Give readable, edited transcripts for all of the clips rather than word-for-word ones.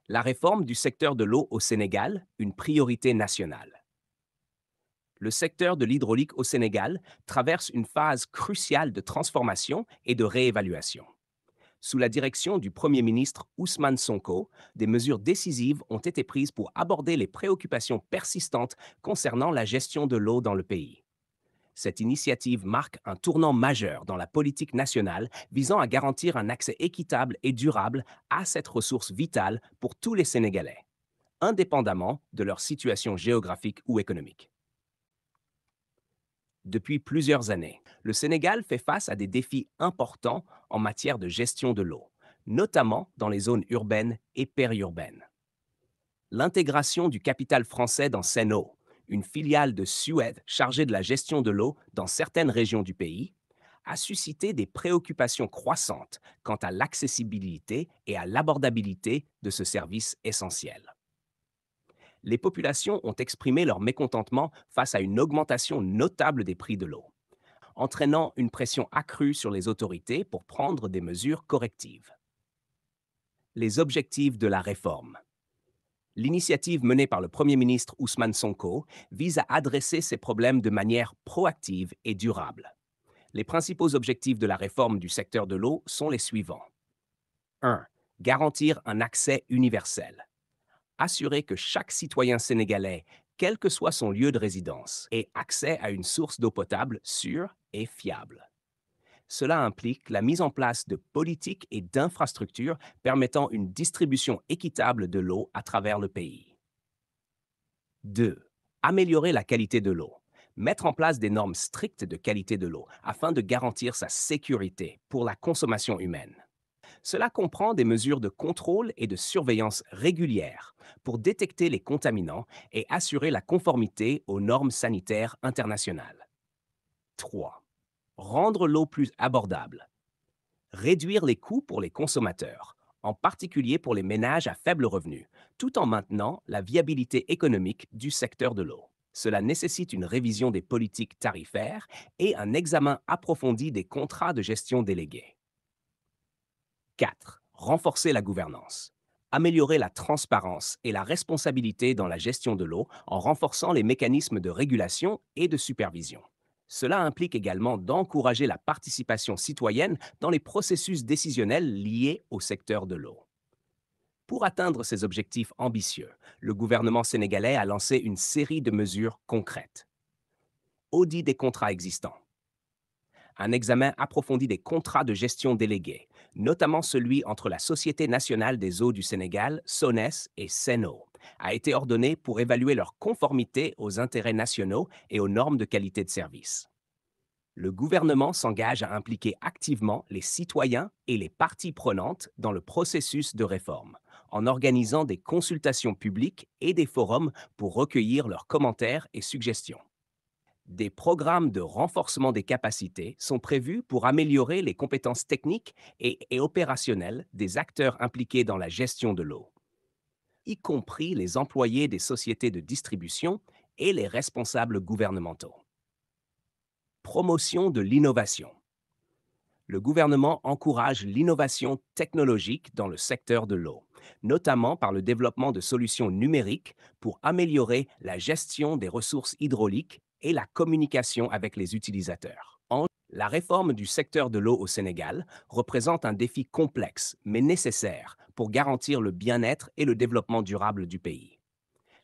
La réforme du secteur de l'eau au Sénégal, une priorité nationale. Le secteur de l'hydraulique au Sénégal traverse une phase cruciale de transformation et de réévaluation. Sous la direction du Premier ministre Ousmane Sonko, des mesures décisives ont été prises pour aborder les préoccupations persistantes concernant la gestion de l'eau dans le pays. Cette initiative marque un tournant majeur dans la politique nationale visant à garantir un accès équitable et durable à cette ressource vitale pour tous les Sénégalais, indépendamment de leur situation géographique ou économique. Depuis plusieurs années, le Sénégal fait face à des défis importants en matière de gestion de l'eau, notamment dans les zones urbaines et périurbaines. L'intégration du capital français dans Sen'Eau, une filiale de Suez chargée de la gestion de l'eau dans certaines régions du pays, a suscité des préoccupations croissantes quant à l'accessibilité et à l'abordabilité de ce service essentiel. Les populations ont exprimé leur mécontentement face à une augmentation notable des prix de l'eau, entraînant une pression accrue sur les autorités pour prendre des mesures correctives. Les objectifs de la réforme. L'initiative menée par le Premier ministre Ousmane Sonko vise à adresser ces problèmes de manière proactive et durable. Les principaux objectifs de la réforme du secteur de l'eau sont les suivants. 1. Garantir un accès universel. Assurer que chaque citoyen sénégalais, quel que soit son lieu de résidence, ait accès à une source d'eau potable sûre et fiable. Cela implique la mise en place de politiques et d'infrastructures permettant une distribution équitable de l'eau à travers le pays. 2. Améliorer la qualité de l'eau. Mettre en place des normes strictes de qualité de l'eau afin de garantir sa sécurité pour la consommation humaine. Cela comprend des mesures de contrôle et de surveillance régulières pour détecter les contaminants et assurer la conformité aux normes sanitaires internationales. 3. Rendre l'eau plus abordable. Réduire les coûts pour les consommateurs, en particulier pour les ménages à faible revenu, tout en maintenant la viabilité économique du secteur de l'eau. Cela nécessite une révision des politiques tarifaires et un examen approfondi des contrats de gestion délégués. 4. Renforcer la gouvernance. Améliorer la transparence et la responsabilité dans la gestion de l'eau en renforçant les mécanismes de régulation et de supervision. Cela implique également d'encourager la participation citoyenne dans les processus décisionnels liés au secteur de l'eau. Pour atteindre ces objectifs ambitieux, le gouvernement sénégalais a lancé une série de mesures concrètes. Audit des contrats existants. Un examen approfondi des contrats de gestion délégués, notamment celui entre la Société nationale des eaux du Sénégal, SONES, et Sen'Eau, a été ordonné pour évaluer leur conformité aux intérêts nationaux et aux normes de qualité de service. Le gouvernement s'engage à impliquer activement les citoyens et les parties prenantes dans le processus de réforme, en organisant des consultations publiques et des forums pour recueillir leurs commentaires et suggestions. Des programmes de renforcement des capacités sont prévus pour améliorer les compétences techniques et opérationnelles des acteurs impliqués dans la gestion de l'eau, y compris les employés des sociétés de distribution et les responsables gouvernementaux. Promotion de l'innovation. Le gouvernement encourage l'innovation technologique dans le secteur de l'eau, notamment par le développement de solutions numériques pour améliorer la gestion des ressources hydrauliques et la communication avec les utilisateurs. La réforme du secteur de l'eau au Sénégal représente un défi complexe mais nécessaire pour garantir le bien-être et le développement durable du pays.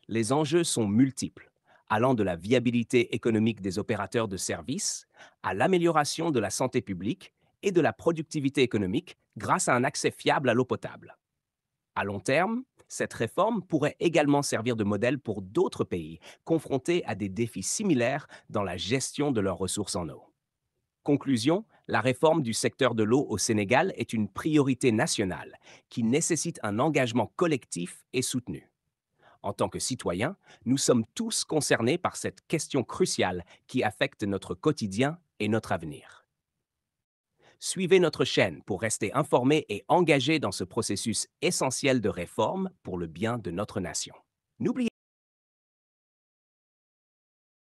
Les enjeux sont multiples, allant de la viabilité économique des opérateurs de services à l'amélioration de la santé publique et de la productivité économique grâce à un accès fiable à l'eau potable. À long terme, cette réforme pourrait également servir de modèle pour d'autres pays confrontés à des défis similaires dans la gestion de leurs ressources en eau. Conclusion, la réforme du secteur de l'eau au Sénégal est une priorité nationale qui nécessite un engagement collectif et soutenu. En tant que citoyens, nous sommes tous concernés par cette question cruciale qui affecte notre quotidien et notre avenir. Suivez notre chaîne pour rester informé et engagé dans ce processus essentiel de réforme pour le bien de notre nation. N'oubliez